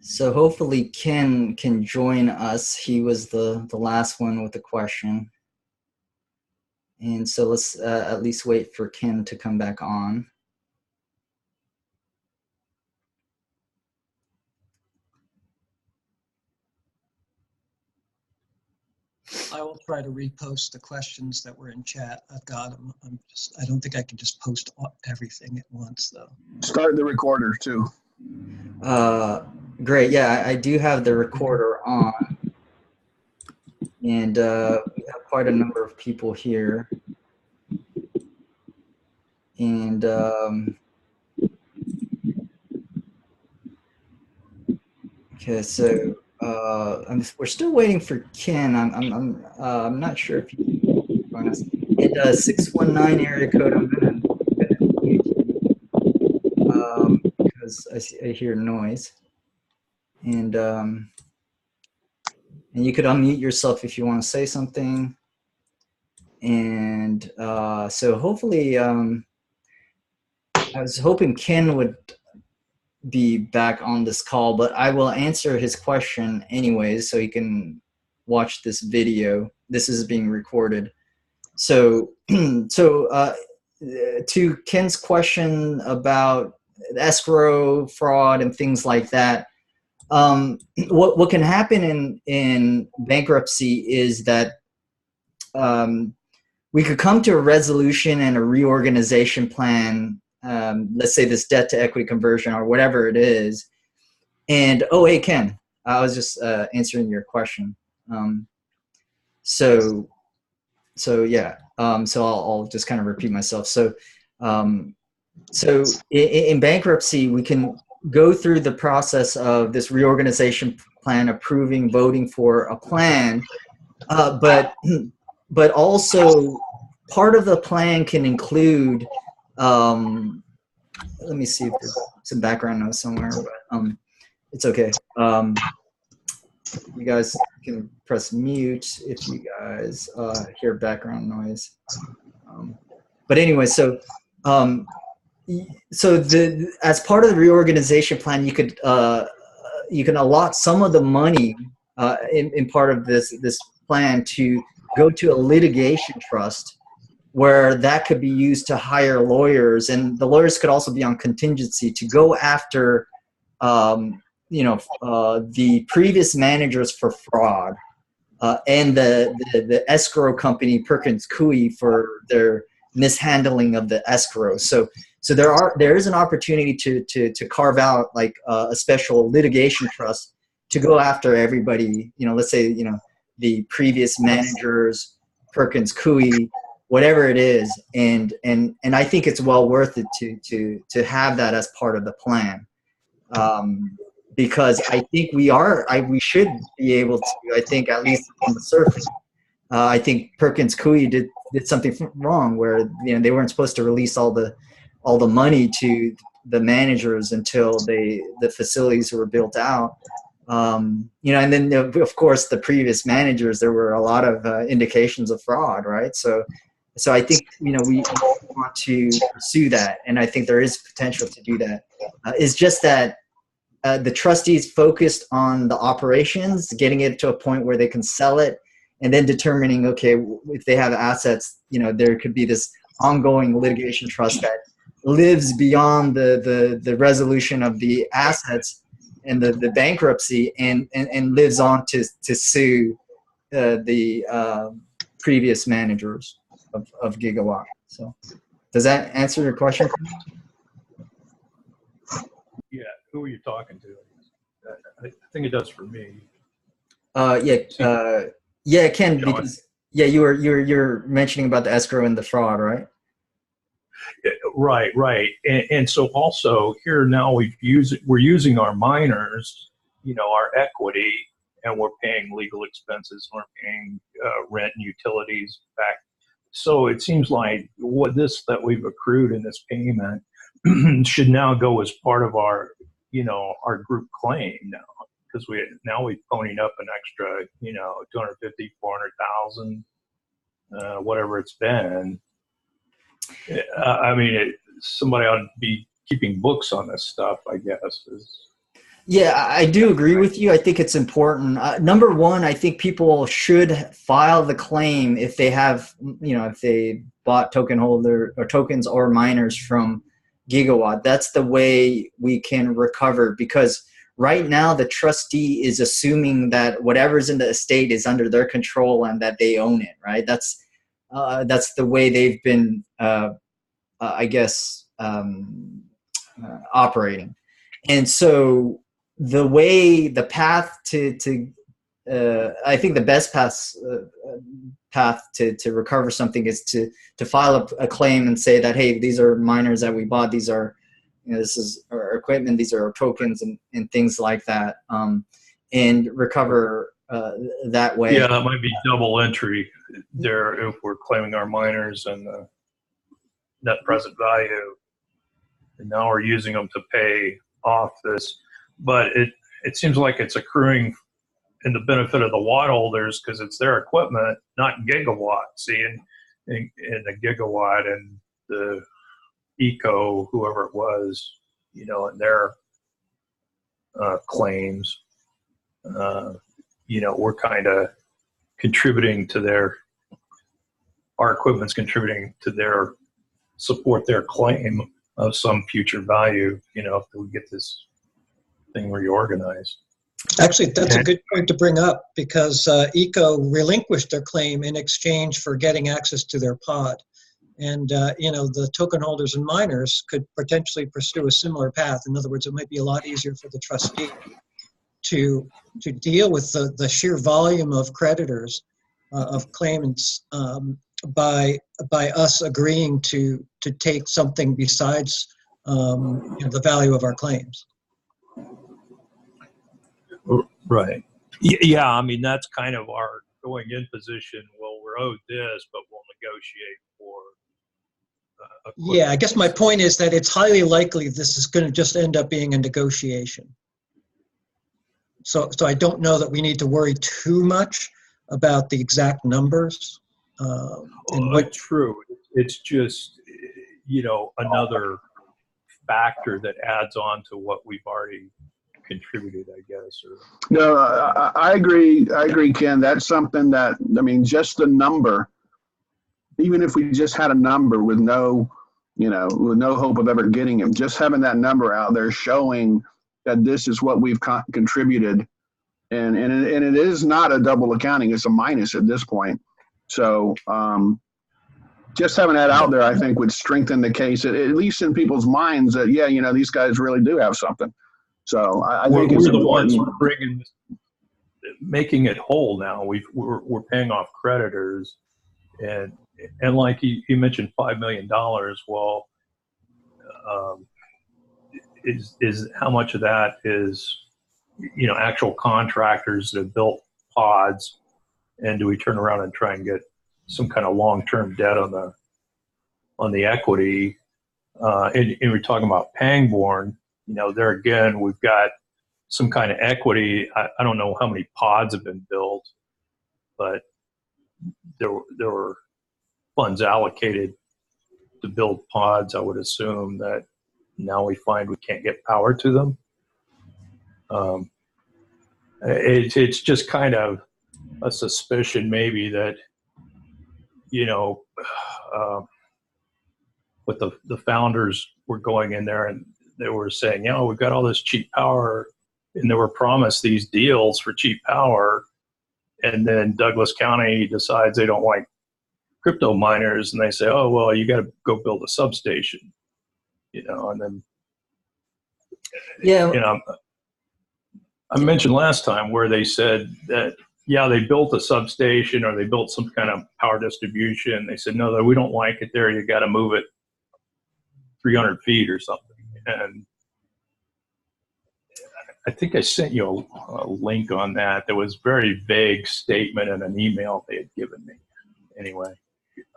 So hopefully Ken can join us. He was the last one with the question. And so let's at least wait for Ken to come back on. I will try to repost the questions that were in chat. I've got them. I don't think I can just post everything at once though. Start the recorder too. Great. Yeah, I do have the recorder on. And we have quite a number of people here. And okay, so we're still waiting for Ken. I'm not sure if he can join us. It 619 area code. I'm gonna mute you because I hear noise. And you could unmute yourself if you want to say something. And so hopefully, I was hoping Ken would be back on this call, but I will answer his question anyways, so he can watch this video. This is being recorded. So, to Ken's question about escrow fraud and things like that, what can happen in bankruptcy is that we could come to a resolution and a reorganization plan. Let's say this debt to equity conversion or whatever it is. And, oh, hey, Ken, I was just answering your question. So yeah, so I'll just kind of repeat myself. So in bankruptcy, we can go through the process of this reorganization plan, approving, voting for a plan, but also part of the plan can include, let me see if there's some background noise somewhere, but it's okay. You guys can press mute if you guys hear background noise. But anyway, so as part of the reorganization plan, you can allot some of the money in part of this plan to go to a litigation trust, where that could be used to hire lawyers, and the lawyers could also be on contingency to go after the previous managers for fraud, and the escrow company Perkins Coie for their mishandling of the escrow. So there is an opportunity to carve out like a special litigation trust to go after everybody. Let's say the previous managers, Perkins Coie, whatever it is, and I think it's well worth it to have that as part of the plan. Because I think we should be able to, I think, at least on the surface. I think Perkins Coie did something wrong where they weren't supposed to release all the money to the managers until the facilities were built out. And then of course the previous managers, there were a lot of indications of fraud, right? So I think we want to pursue that, and I think there is potential to do that. It's just that the trustees focused on the operations, getting it to a point where they can sell it, and then determining, okay, if they have assets, there could be this ongoing litigation trust that lives beyond the resolution of the assets and the bankruptcy, and lives on to sue the previous managers of Gigawatt. So does that answer your question? Yeah, who are you talking to? I think it does for me. Yeah, Ken, because you're mentioning about the escrow and the fraud, right? Right. And so also here now we're using our miners, our equity, and we're paying legal expenses, we're paying rent and utilities back. So it seems like that we've accrued in this payment should now go as part of our, our group claim now, because we're ponying up an extra, 250, 400,000, whatever it's been. I mean, somebody ought to be keeping books on this stuff, I guess. Yeah, I do agree with you. I think it's important. Number one, I think people should file the claim if they have, if they bought token holder or tokens or miners from Gigawatt. That's the way we can recover, because right now the trustee is assuming that whatever's in the estate is under their control and that they own it. Right. That's the way they've been, I guess, operating. And so the path to I think the best path to recover something is to file a claim and say that, hey, these are miners that we bought, these are, this is our equipment, these are our tokens, and things like that, and recover that way. Yeah, that might be double entry there if we're claiming our miners and the net present value, and now we're using them to pay off this. But it seems like it's accruing in the benefit of the watt holders because it's their equipment, not Gigawatt. See, in the Gigawatt and the Eco, whoever it was, in their claims, we're kind of contributing to our equipment's contributing to support their claim of some future value, if we get this thing reorganized. Actually, that's a good point to bring up, because ECO relinquished their claim in exchange for getting access to their pod. And, the token holders and miners could potentially pursue a similar path. In other words, it might be a lot easier for the trustee to deal with the sheer volume of creditors, of claimants, by us agreeing to take something besides the value of our claims. Right. Yeah, I mean, that's kind of our going in position. Well, we're owed this, but we'll negotiate for yeah, I guess my point is that it's highly likely this is going to just end up being a negotiation. So I don't know that we need to worry too much about the exact numbers. True. It's just, another factor that adds on to what we've already contributed, I guess. No, I agree. I agree, Ken. That's something that, just the number, even if we just had a number with no hope of ever getting it, just having that number out there showing that this is what we've contributed. And it is not a double accounting. It's a minus at this point. So just having that out there, I think, would strengthen the case, at least in people's minds, that, these guys really do have something. So I think it's the important. ones making it whole now. We're paying off creditors, and like you mentioned, $5 million. Well, is how much of that is actual contractors that have built pods, and do we turn around and try and get some kind of long-term debt on the equity? And we're talking about Pangborn. There again, we've got some kind of equity. I don't know how many pods have been built, but there were funds allocated to build pods. I would assume that now we find we can't get power to them. It's just kind of a suspicion maybe that, what the founders were going in there and they were saying, we've got all this cheap power, and they were promised these deals for cheap power. And then Douglas County decides they don't like crypto miners, and they say, oh, well, you got to go build a substation, and then, I mentioned last time where they said that, they built a substation or they built some kind of power distribution. They said, no, we don't like it there. You got to move it 300 feet or something. And I think I sent you a link on that. There was a very vague statement in an email they had given me. Anyway.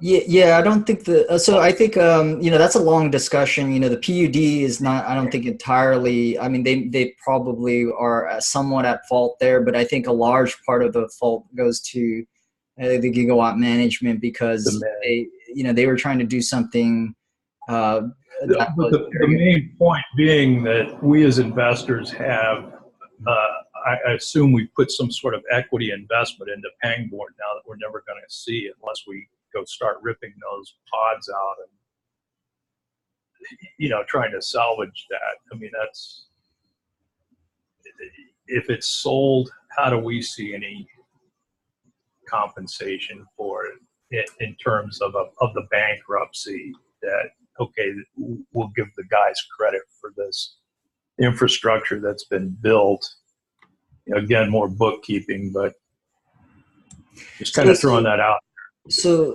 Yeah, I don't think so I think, that's a long discussion. The PUD is not, I don't think entirely, they probably are somewhat at fault there, but I think a large part of the fault goes to the Gigawatt management, because they were trying to do something. The main point being that we as investors have I assume we put some sort of equity investment into Pangborn now that we're never going to see unless we go start ripping those pods out and, trying to salvage that. I mean, if it's sold, how do we see any compensation for it in terms of the bankruptcy that, okay, we'll give the guys credit for this infrastructure that's been built. Again, more bookkeeping, but just kind of throwing that out. So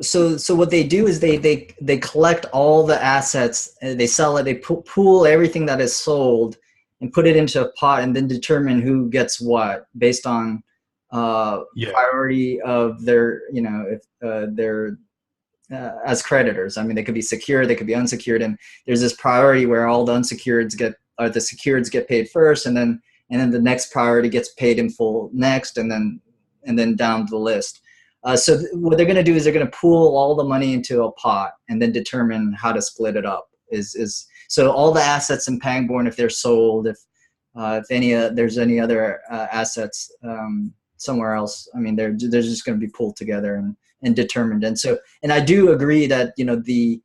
what they do is they collect all the assets, they sell it, they pool everything that is sold and put it into a pot and then determine who gets what based on priority of their, if they're as creditors. I mean, they could be secured, they could be unsecured, and there's this priority where all the unsecureds get, or the secureds get paid first, and then the next priority gets paid in full next, and then down the list. So what they're going to do is they're going to pool all the money into a pot and then determine how to split it up. So all the assets in Pangborn, if they're sold, if there's any other assets somewhere else, I mean, they're just going to be pulled together and determined. And I do agree that the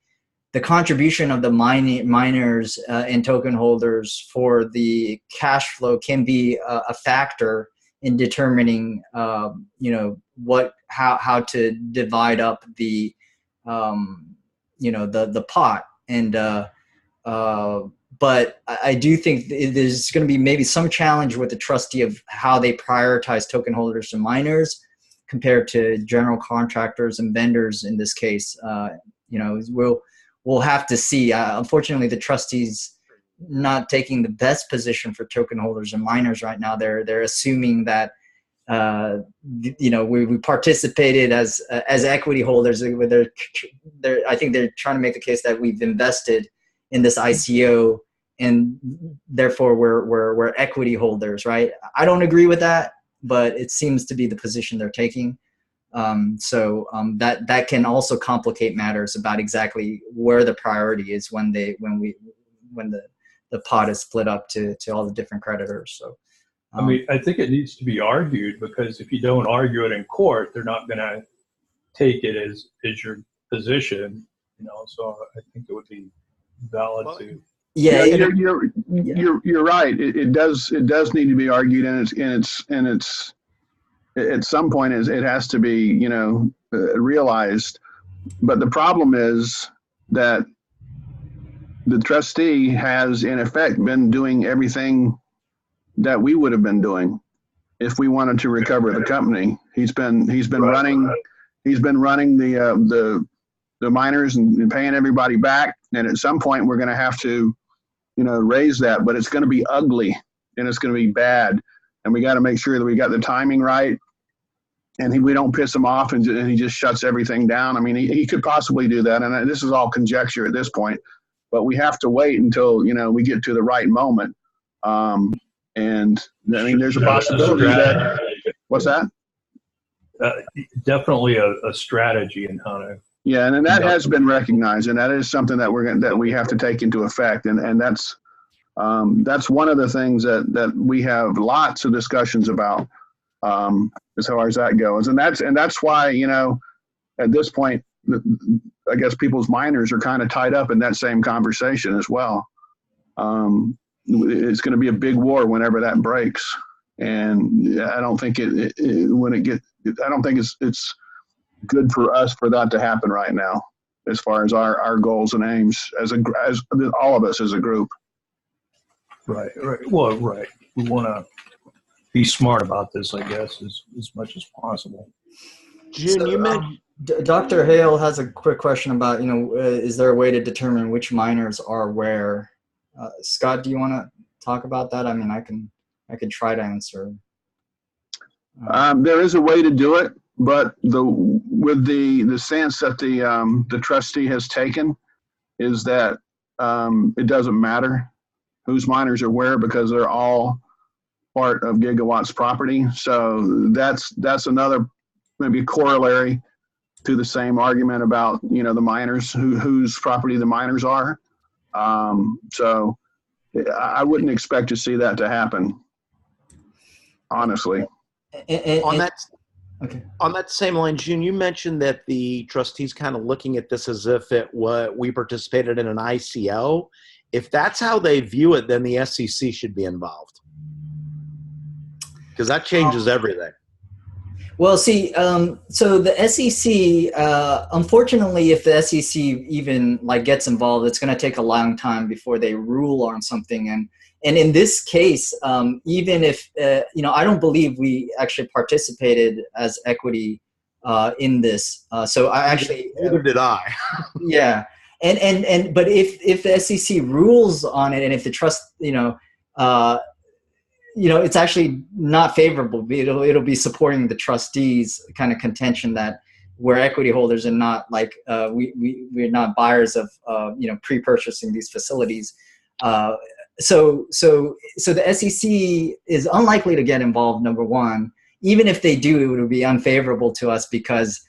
contribution of the miners and token holders for the cash flow can be a factor in determining how to divide up the the pot. And but I do think there's going to be maybe some challenge with the trustee of how they prioritize token holders and miners compared to general contractors and vendors in this case. We'll have to see. Unfortunately, the trustees not taking the best position for token holders and miners right now. They're assuming that we participated as equity holders. I think they're trying to make the case that we've invested in this ICO and therefore we're equity holders, right? I don't agree with that, but it seems to be the position they're taking. That can also complicate matters about exactly where the priority is when the pot is split up to all the different creditors. So, I mean, I think it needs to be argued, because if you don't argue it in court, they're not going to take it as your position, So I think it would be valid to. Yeah, you're right. It does need to be argued, and it's at some point it has to be realized. But the problem is that the trustee has in effect been doing everything that we would have been doing if we wanted to recover the company. He's been running the miners and paying everybody back, and at some point we're going to have to raise that, but it's going to be ugly and it's going to be bad, and we got to make sure that we got the timing right, and we don't piss him off and he just shuts everything down. I mean, he could possibly do that, and this is all conjecture at this point, but we have to wait until we get to the right moment. And I mean, there's a possibility that. What's that? Definitely a strategy in how to. Yeah, and that has been recognized, and that is something that we have to take into effect, and that's one of the things that we have lots of discussions about as far as that goes, and that's why at this point, I guess people's miners are kind of tied up in that same conversation as well. It's going to be a big war whenever that breaks, and I don't think I don't think it's good for us for that to happen right now, as far as our goals and aims as all of us as a group. Right. Well, right. We want to be smart about this, I guess, as much as possible. June, you mentioned. Dr. Hale has a quick question about, is there a way to determine which miners are where? Scott, do you want to talk about that? I mean, I can try to answer. There is a way to do it, but with the stance that the trustee has taken is that it doesn't matter whose miners are where, because they're all part of Gigawatt's property. So that's another maybe corollary to the same argument about the miners, whose property the miners are. So I wouldn't expect to see that to happen. honestly. On that Okay. on that same line, June, you mentioned that the trustees kind of looking at this as if we participated in an ICO. If that's how they view it, then the SEC should be involved because that changes everything. Well, see, so the SEC, unfortunately, if the SEC even like gets involved, it's going to take a long time before they rule on something. And in this case, even if I don't believe we actually participated as equity in this. So I actually neither did I. Yeah, and but if the SEC rules on it, and if the trust, it's actually not favorable. It'll be supporting the trustees' kind of contention that we're equity holders and not like we're not buyers of pre-purchasing these facilities. So the SEC is unlikely to get involved. Number one, even if they do, it would be unfavorable to us because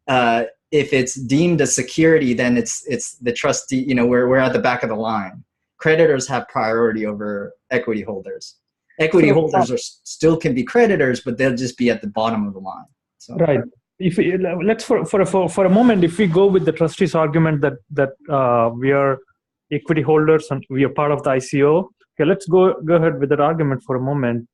if it's deemed a security, then it's the trustee. We're at the back of the line. Creditors have priority over equity holders. Equity holders still can be creditors, but they'll just be at the bottom of the line. So. Right. If let's for a moment, if we go with the trustees' argument that we are equity holders and we are part of the ICO, okay, let's go ahead with that argument for a moment.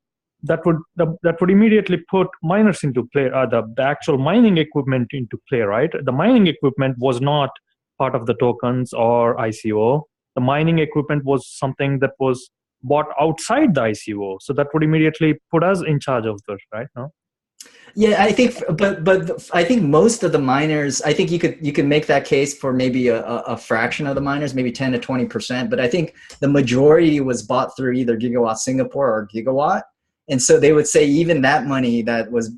That would immediately put miners into play, the actual mining equipment into play, right? The mining equipment was not part of the tokens or ICO. The mining equipment was something that was bought outside the ICO, so that would immediately put us in charge of this, right? No. Yeah, I think, but I think most of the miners, I think you could make that case for maybe a fraction of the miners, maybe 10 to 20%. But I think the majority was bought through either Gigawatt Singapore or Gigawatt, and so they would say even that money that was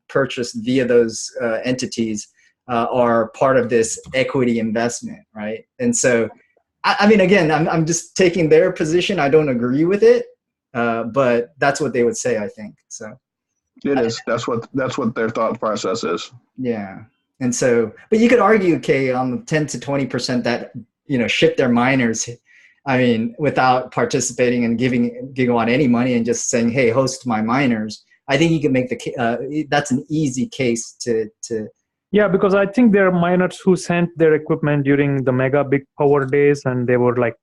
purchased via those entities are part of this equity investment, right? And so. I mean, again, I'm just taking their position. I don't agree with it, but that's what they would say, I think. So it is. That's what their thought process is. Yeah, and so, but you could argue, okay, on the 10 to 20% that ship their miners. I mean, without participating and giving Gigawatt any money and just saying, "Hey, host my miners." I think you can make that's an easy case to. Yeah, because I think there are miners who sent their equipment during the mega big power days, and they were like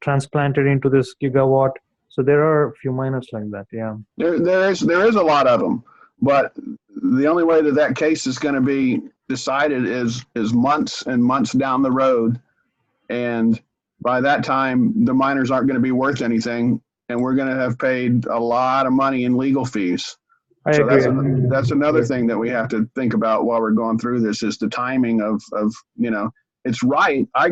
transplanted into this Gigawatt. So there are a few miners like that. Yeah, there is a lot of them, but the only way that case is going to be decided is months and months down the road, and by that time the miners aren't going to be worth anything, and we're going to have paid a lot of money in legal fees. So that's another thing that we have to think about while we're going through this is the timing of it's right. I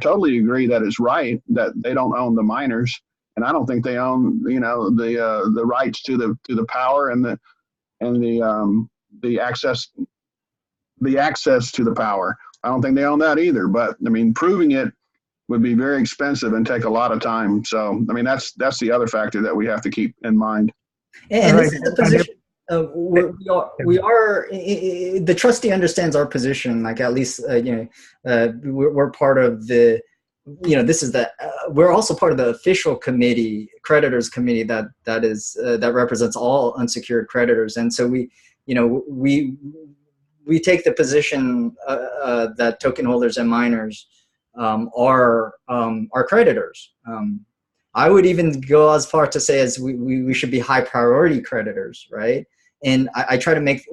totally agree that it's right that they don't own the miners, and I don't think they own the rights to the power and the access to the power. I don't think they own that either. But I mean, proving it would be very expensive and take a lot of time. So I mean, that's the other factor that we have to keep in mind. And this is the position. We are the trustee understands our position. Like at least we're part of the. This is we're also part of the official committee, creditors committee that represents all unsecured creditors, and so we take the position that token holders and miners are creditors. I would even go as far to say as we should be high priority creditors, right? And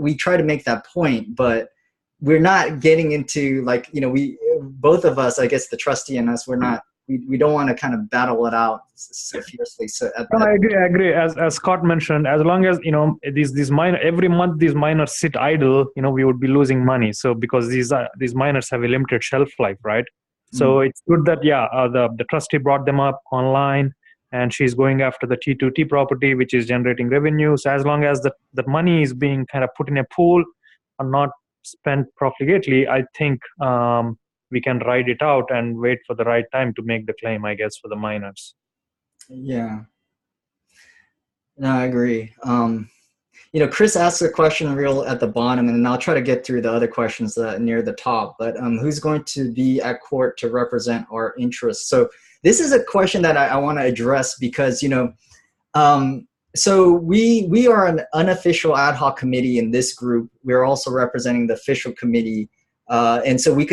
we try to make that point, but we're not getting into both of us, I guess the trustee and us, we don't want to kind of battle it out so fiercely. So I agree. As Scott mentioned, as long as these miners every month these miners sit idle, we would be losing money. So because these miners have a limited shelf life, right? So it's good that the trustee brought them up online, and she's going after the T2T property, which is generating revenue. So as long as the money is being kind of put in a pool and not spent profligately, I think we can ride it out and wait for the right time to make the claim, I guess, for the miners. Yeah. No, I agree. Chris asked a question real at the bottom, and I'll try to get through the other questions near the top. But who's going to be at court to represent our interests? So this is a question that I want to address because so we are an unofficial ad hoc committee in this group. We're also representing the official committee, and so we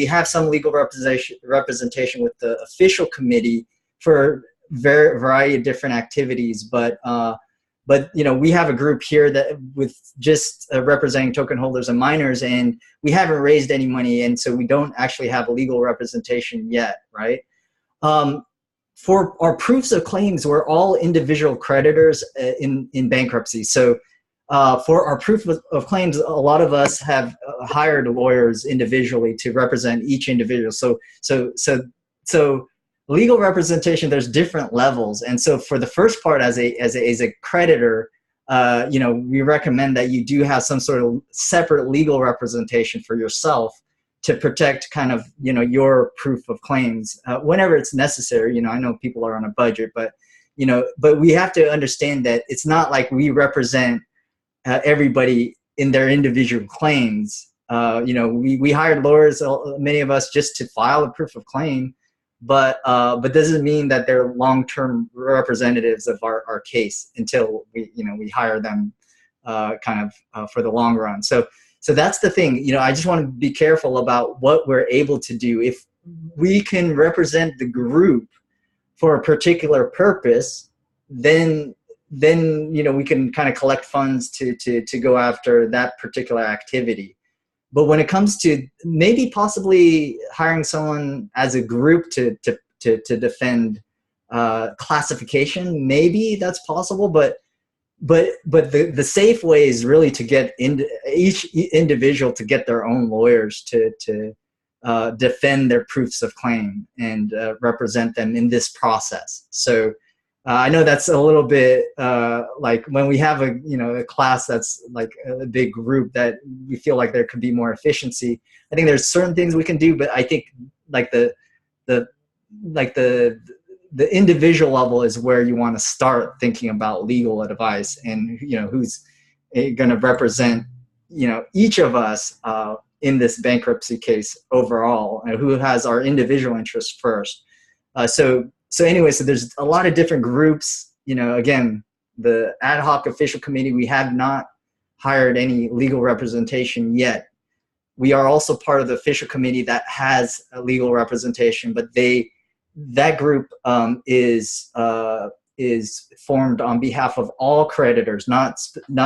have some legal representation with the official committee for variety of different activities, but we have a group here that with just representing token holders and miners, and we haven't raised any money, and so we don't actually have a legal representation yet, right? For our proofs of claims, we're all individual creditors in bankruptcy. So for our proof of claims, a lot of us have hired lawyers individually to represent each individual. So legal representation, there's different levels. And so for the first part, as a creditor, we recommend that you do have some sort of separate legal representation for yourself to protect kind of, your proof of claims whenever it's necessary. I know people are on a budget, but we have to understand that it's not like we represent everybody in their individual claims. We hired lawyers, many of us, just to file a proof of claim, but doesn't mean that they're long-term representatives of our case until we hire them for the long run. So that's the thing. I just want to be careful about what we're able to do. If we can represent the group for a particular purpose, then we can kind of collect funds to go after that particular activity. But when it comes to maybe possibly hiring someone as a group to defend classification, maybe that's possible. But the safe way is really to get each individual to get their own lawyers to defend their proofs of claim and represent them in this process. So I know that's a little bit like when we have a class that's like a big group that we feel like there could be more efficiency. I think there's certain things we can do, but I think like the individual level is where you want to start thinking about legal advice and who's going to represent each of us in this bankruptcy case overall, and who has our individual interests first. So anyway, so there's a lot of different groups. Again, the ad hoc official committee, we have not hired any legal representation yet. We are also part of the official committee that has a legal representation, but that group is formed on behalf of all creditors, not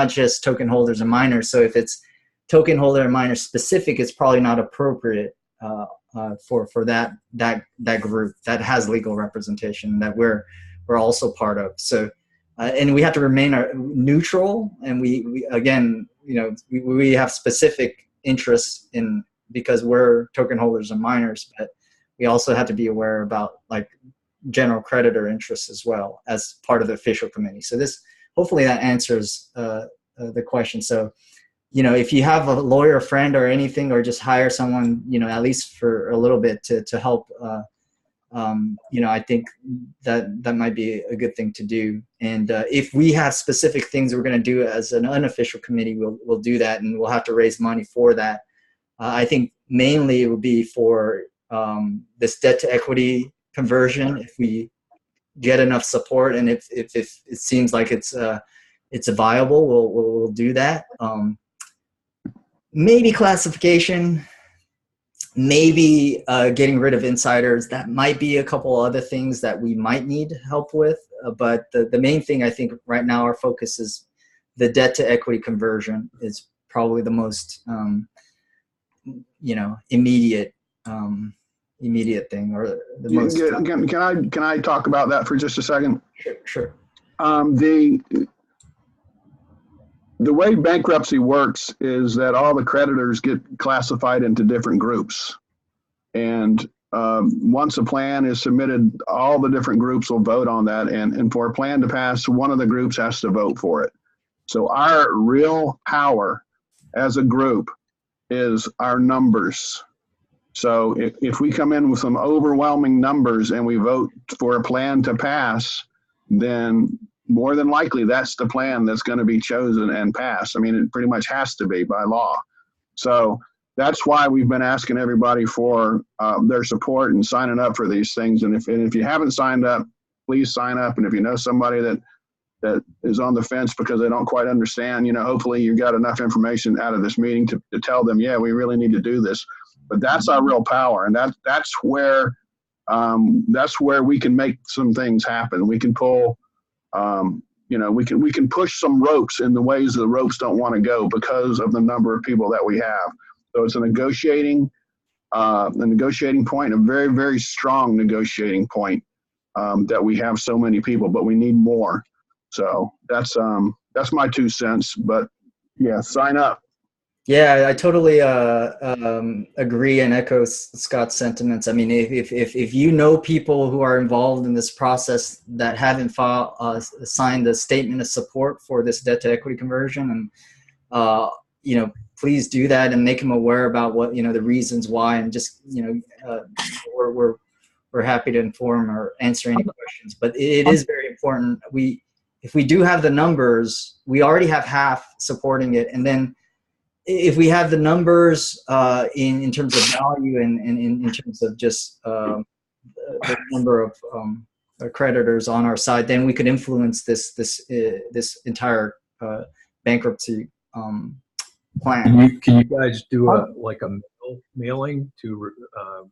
just token holders and miners. So if it's token holder and miner specific, it's probably not appropriate for that group that has legal representation that we're also part of. So and we have to remain neutral, and we again we have specific interests in because we're token holders and miners, but we also have to be aware about like general creditor interests as well as part of the official committee. So hopefully that answers the question. So if you have a lawyer friend or anything, or just hire someone at least for a little bit to help, I think that might be a good thing to do. And if we have specific things we're going to do as an unofficial committee, we'll do that, and we'll have to raise money for that. I think mainly it would be for this debt to equity conversion. If we get enough support, and if it seems like it's viable, we'll do that. Maybe classification, maybe getting rid of insiders. That might be a couple other things that we might need help with. But the main thing, I think right now our focus is the debt to equity conversion is probably the most immediate thing, or the most. Can I talk about that for just a second? Sure. The way bankruptcy works is that all the creditors get classified into different groups. And once a plan is submitted, all the different groups will vote on that. And for a plan to pass, one of the groups has to vote for it. So our real power as a group is our numbers. So if we come in with some overwhelming numbers and we vote for a plan to pass, then more than likely that's the plan that's going to be chosen and passed. I mean, it pretty much has to be by law. So that's why we've been asking everybody for their support and signing up for these things. And if you haven't signed up, please sign up. And if you know somebody that is on the fence because they don't quite understand, hopefully you got enough information out of this meeting to tell them, yeah, we really need to do this. But that's our real power. And that's where we can make some things happen. We can pull, we can push some ropes in the ways the ropes don't want to go because of the number of people that we have. So it's a negotiating point, a very, very strong negotiating point, that we have so many people, but we need more. So that's my 2 cents, but yeah, sign up. Yeah, I totally agree and echo Scott's sentiments. I mean, if you know people who are involved in this process that haven't signed a statement of support for this debt to equity conversion, and please do that and make them aware about what the reasons why, and just we're happy to inform or answer any questions. But it is very important. If we do have the numbers, we already have half supporting it, and then if we have the numbers in terms of value and in terms of just the number of creditors on our side, then we could influence this entire bankruptcy plan. Can you guys do a mailing to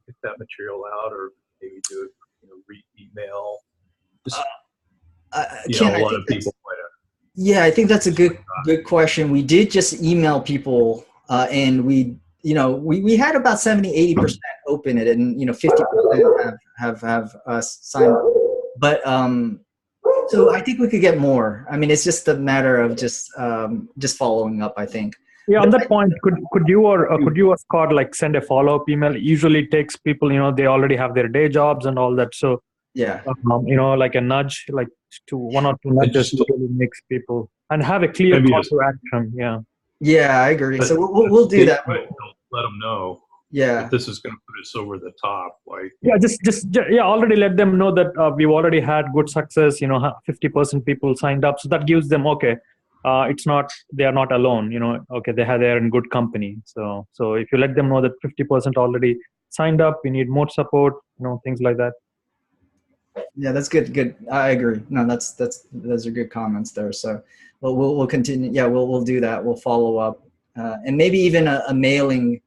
get that material out, or maybe do re-email? Ken, a lot of people might have. Yeah, I think that's a good question. We did just email people, and we had about 70-80% open it, and 50% have signed up. But so I think we could get more. I mean, it's just a matter of just following up, I think. Yeah, on that point, could you or Scott send a follow-up email? Usually it takes people, they already have their day jobs and all that. So yeah, like a nudge, to 1 or 2 nudges really makes people, and have a clear call to action. Yeah. Yeah, I agree. So we'll do that. Let them know. Yeah. That this is going to put us over the top. Already let them know that we've already had good success. 50% people signed up, so that gives them they are not alone. They're in good company. So if you let them know that 50% already signed up, we need more support. Things like that. Yeah, that's good. Good. I agree. No, those are good comments there. So we'll continue. Yeah, we'll do that. We'll follow up, and maybe even a mailing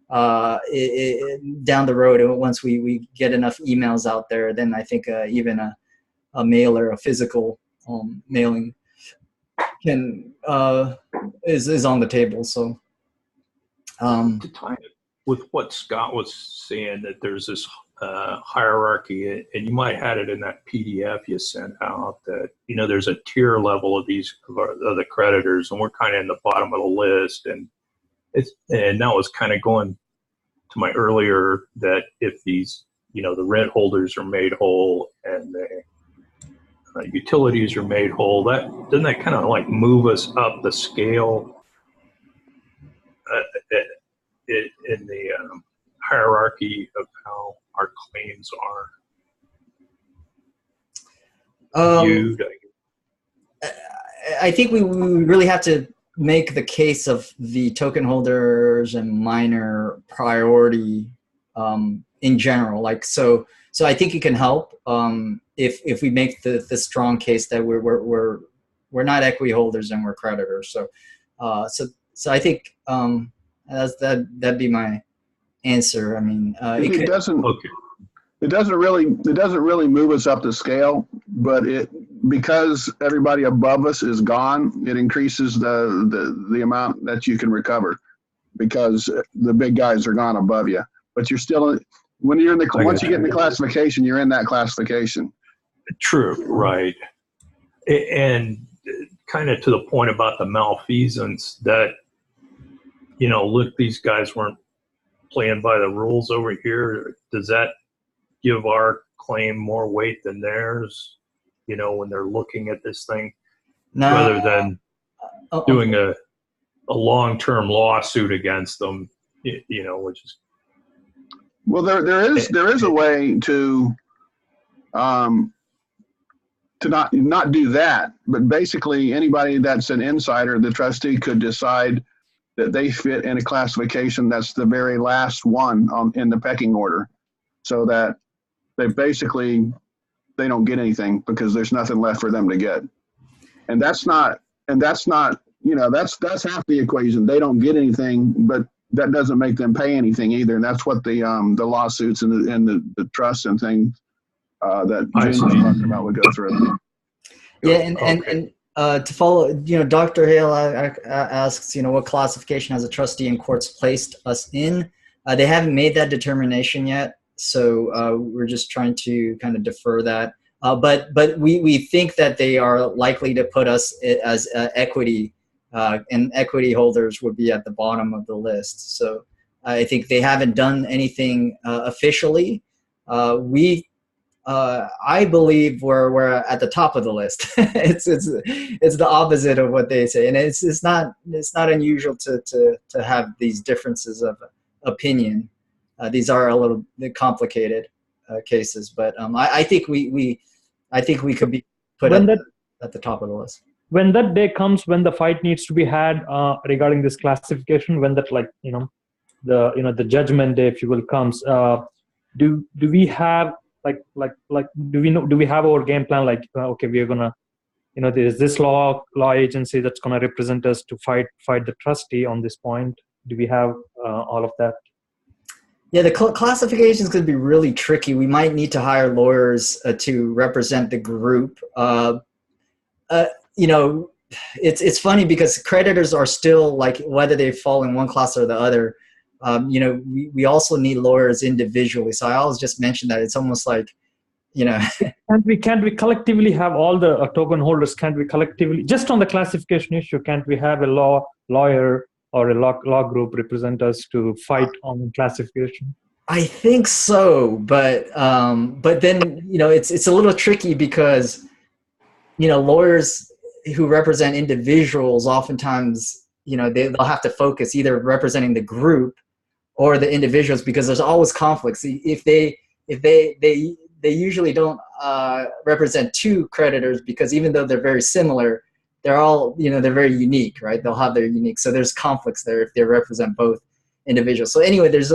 down the road. Once we get enough emails out there, then I think even a mailer, a physical mailing is on the table. So to tie it with what Scott was saying, that there's this hierarchy, and you might have had it in that PDF you sent out, that there's a tier level of these of the creditors, and we're kind of in the bottom of the list, and that was kind of going to my earlier, that if these the rent holders are made whole and the utilities are made whole, doesn't that kind of move us up the scale in the hierarchy of how our claims are viewed? I think we really have to make the case of the token holders and minor priority in general. So I think it can help if we make the strong case that we're not equity holders and we're creditors. So I think that'd be my answer. I mean, it doesn't really move us up the scale, but because everybody above us is gone, it increases the amount that you can recover, because the big guys are gone above you. But you're still, once you get in the classification, you're in that classification. True, right. And kind of to the point about the malfeasance, that look, these guys weren't playing by the rules over here. Does that give our claim more weight than theirs, when they're looking at this thing, rather than doing a long-term lawsuit against them, which is... Well, there is a way to not do that, but basically anybody that's an insider, the trustee could decide that they fit in a classification that's the very last one in the pecking order, so that they basically they don't get anything because there's nothing left for them to get. And that's not, that's half the equation. They don't get anything, but that doesn't make them pay anything either. And that's what the lawsuits and the trusts and things that June was talking about would go through. Yeah, and to follow, Dr. Hale asks, what classification has a trustee in courts placed us in? They haven't made that determination yet, so we're just trying to kind of defer that. But we think that they are likely to put us as equity, and equity holders would be at the bottom of the list. So I think they haven't done anything officially. I believe we're at the top of the list. It's the opposite of what they say, and it's not unusual to have these differences of opinion. These are a little bit complicated cases, but I think we could be put at the top of the list. When that day comes, when the fight needs to be had regarding this classification, when that the judgment day, if you will, comes, do we have do we have our game plan? Okay, we are gonna, there's this law agency that's gonna represent us to fight the trustee on this point. Do we have all of that? Yeah, the classifications could be really tricky. We might need to hire lawyers to represent the group. It's funny because creditors are still, whether they fall in one class or the other. We also need lawyers individually. So I always just mention that it's almost like, Can't we collectively have all the token holders? Can't we collectively, just on the classification issue, can't we have a lawyer or a law group represent us to fight on classification? I think so, but then it's a little tricky because lawyers who represent individuals oftentimes they'll have to focus either representing the group or the individuals, because there's always conflicts. If they usually don't represent two creditors, because even though they're very similar, they're all they're very unique, right? They'll have their unique. So there's conflicts there if they represent both individuals. So anyway, there's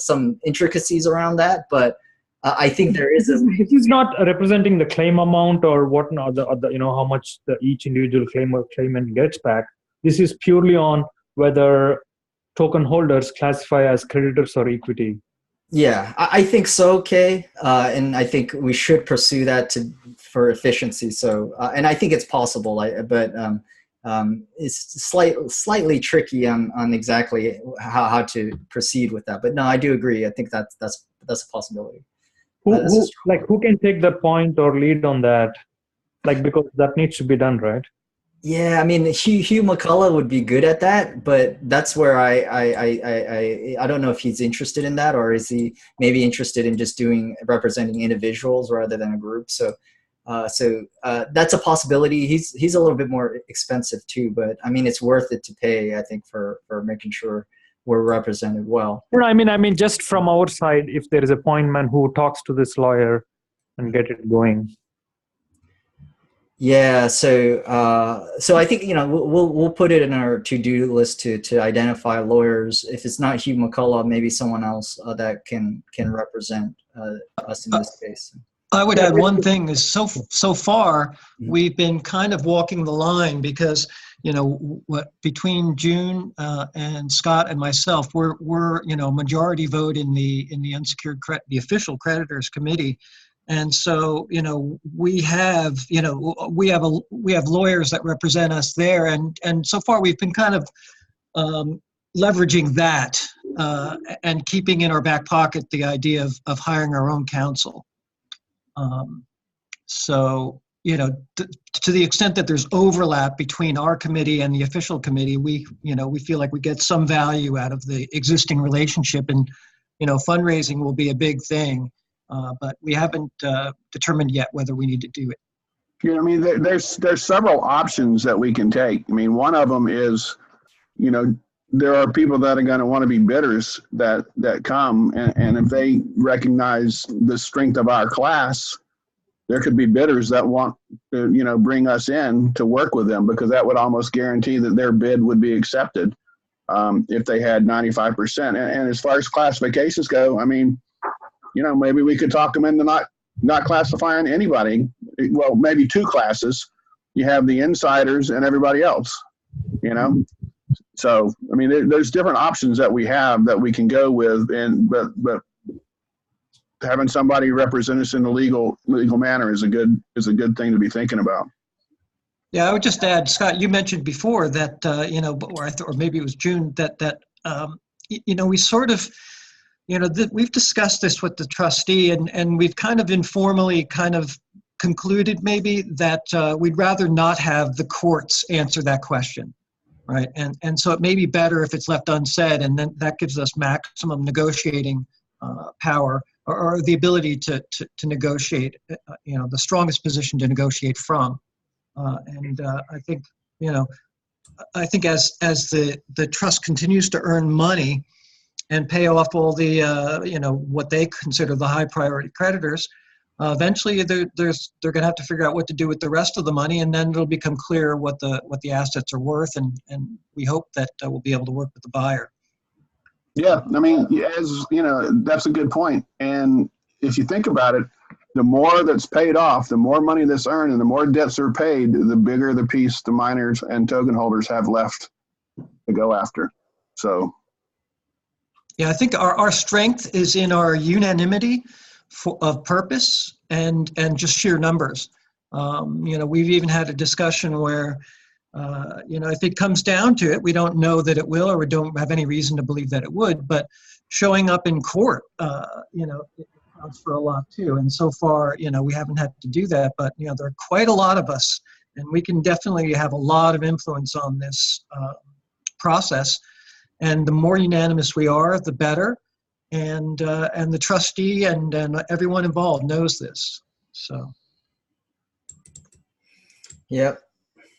some intricacies around that, but I think there is. He's not representing the claim amount or whatnot, how much each individual claimant gets back. This is purely on whether token holders classify as creditors or equity. Yeah, I think so, Kay, and I think we should pursue that for efficiency. So, and I think it's possible, but it's slightly tricky on exactly how to proceed with that. But no, I do agree. I think that's a possibility. Who can take the point or lead on that? Because that needs to be done, right? Yeah, I mean, Hugh McCullough would be good at that, but that's where I don't know if he's interested in that, or is he maybe interested in just representing individuals rather than a group. So that's a possibility. He's a little bit more expensive too, but I mean, it's worth it to pay, I think, for making sure we're represented well. I mean, just from our side, if there is a point man who talks to this lawyer and get it going. Yeah, so I think we'll put it in our to-do list to identify lawyers. If it's not Hugh McCullough, maybe someone else that can represent us in this case. I would add one thing is so far we've been kind of walking the line because between June and Scott and myself, we're majority vote in the unsecured the official creditors committee. And so, we have lawyers that represent us there. And so far we've been kind of leveraging that and keeping in our back pocket the idea of hiring our own counsel. So, to the extent that there's overlap between our committee and the official committee, we feel like we get some value out of the existing relationship, and, fundraising will be a big thing. But we haven't determined yet whether we need to do it. I mean, there's several options that we can take. I mean, one of them is, there are people that are going to want to be bidders that come, and if they recognize the strength of our class, there could be bidders that want to, bring us in to work with them, because that would almost guarantee that their bid would be accepted if they had 95%. And as far as classifications go, I mean, maybe we could talk them into not not classifying anybody. Well, maybe two classes. You have the insiders and everybody else, you know? So, I mean, there's different options that we have that we can go with, but having somebody represent us in a legal manner is a good thing to be thinking about. Yeah, I would just add, Scott, you mentioned before that, or maybe it was June, that we sort of, we've discussed this with the trustee, and we've kind of informally kind of concluded maybe that we'd rather not have the courts answer that question, right? And so it may be better if it's left unsaid, and then that gives us maximum negotiating power, or the ability to negotiate, the strongest position to negotiate from. I think, as the trust continues to earn money and pay off all the, what they consider the high priority creditors, eventually they're going to have to figure out what to do with the rest of the money, and then it'll become clear what the assets are worth, and we hope that we'll be able to work with the buyer. Yeah, I mean, as you know, that's a good point. And if you think about it, the more that's paid off, the more money that's earned, and the more debts are paid, the bigger the piece the miners and token holders have left to go after. So, yeah, I think our strength is in our unanimity of purpose and just sheer numbers. We've even had a discussion where, if it comes down to it, we don't know that it will, or we don't have any reason to believe that it would, but showing up in court, it counts for a lot too. And so far, we haven't had to do that, but, there are quite a lot of us, and we can definitely have a lot of influence on this process. And the more unanimous we are, the better. And the trustee and everyone involved knows this. So. Yep.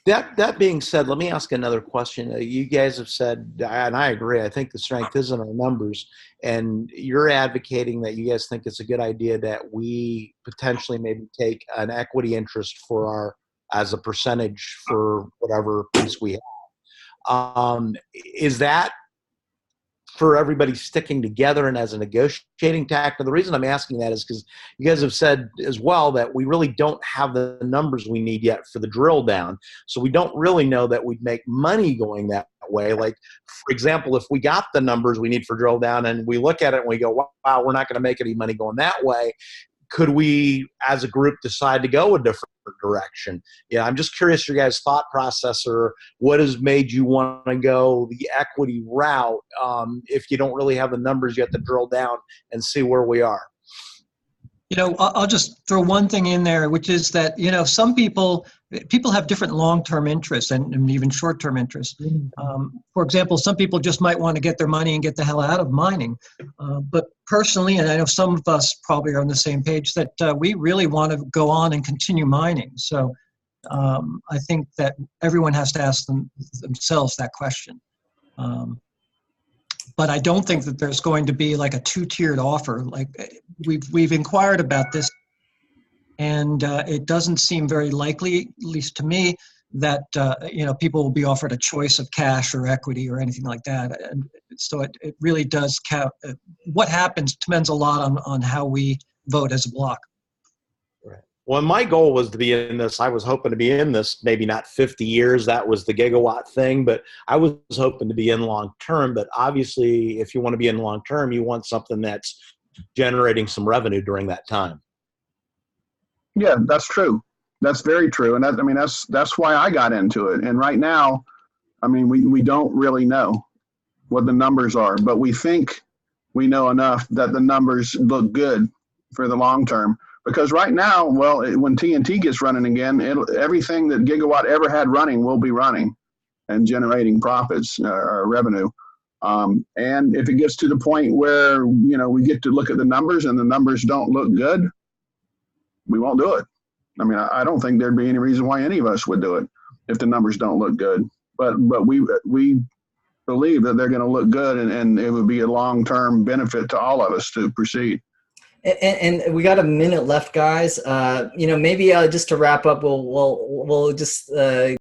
That being said, let me ask another question. You guys have said, and I agree, I think the strength is in our numbers, and you're advocating that you guys think it's a good idea that we potentially maybe take an equity interest as a percentage for whatever piece we have. Is that for everybody sticking together and as a negotiating tactic? The reason I'm asking that is because you guys have said as well that we really don't have the numbers we need yet for the drill down. So we don't really know that we'd make money going that way. Like, for example, if we got the numbers we need for drill down and we look at it and we go, wow, we're not going to make any money going that way, could we, as a group, decide to go a different direction? Yeah, I'm just curious your guys' thought process, or what has made you want to go the equity route if you don't really have the numbers yet to drill down and see where we are. I'll just throw one thing in there, which is that, some people have different long-term interests and even short-term interests. For example, some people just might want to get their money and get the hell out of mining. But personally, and I know some of us probably are on the same page, that we really want to go on and continue mining. So I think that everyone has to ask themselves that question. But I don't think that there's going to be like a two-tiered offer. Like we've inquired about this, and it doesn't seem very likely, at least to me, that people will be offered a choice of cash or equity or anything like that. And so it really does count. What happens depends a lot on how we vote as a block. Well, my goal was to be in this. I was hoping to be in this, maybe not 50 years. That was the gigawatt thing, but I was hoping to be in long term. But obviously, if you want to be in long term, you want something that's generating some revenue during that time. Yeah, that's true. That's very true. And that's why I got into it. And right now, we don't really know what the numbers are, but we think we know enough that the numbers look good for the long term. Because right now, when TNT gets running again, everything that Gigawatt ever had running will be running and generating profits or revenue. And if it gets to the point where, we get to look at the numbers and the numbers don't look good, we won't do it. I don't think there'd be any reason why any of us would do it if the numbers don't look good. But we believe that they're going to look good, and it would be a long-term benefit to all of us to proceed. And we got a minute left, guys. Maybe just to wrap up, we'll just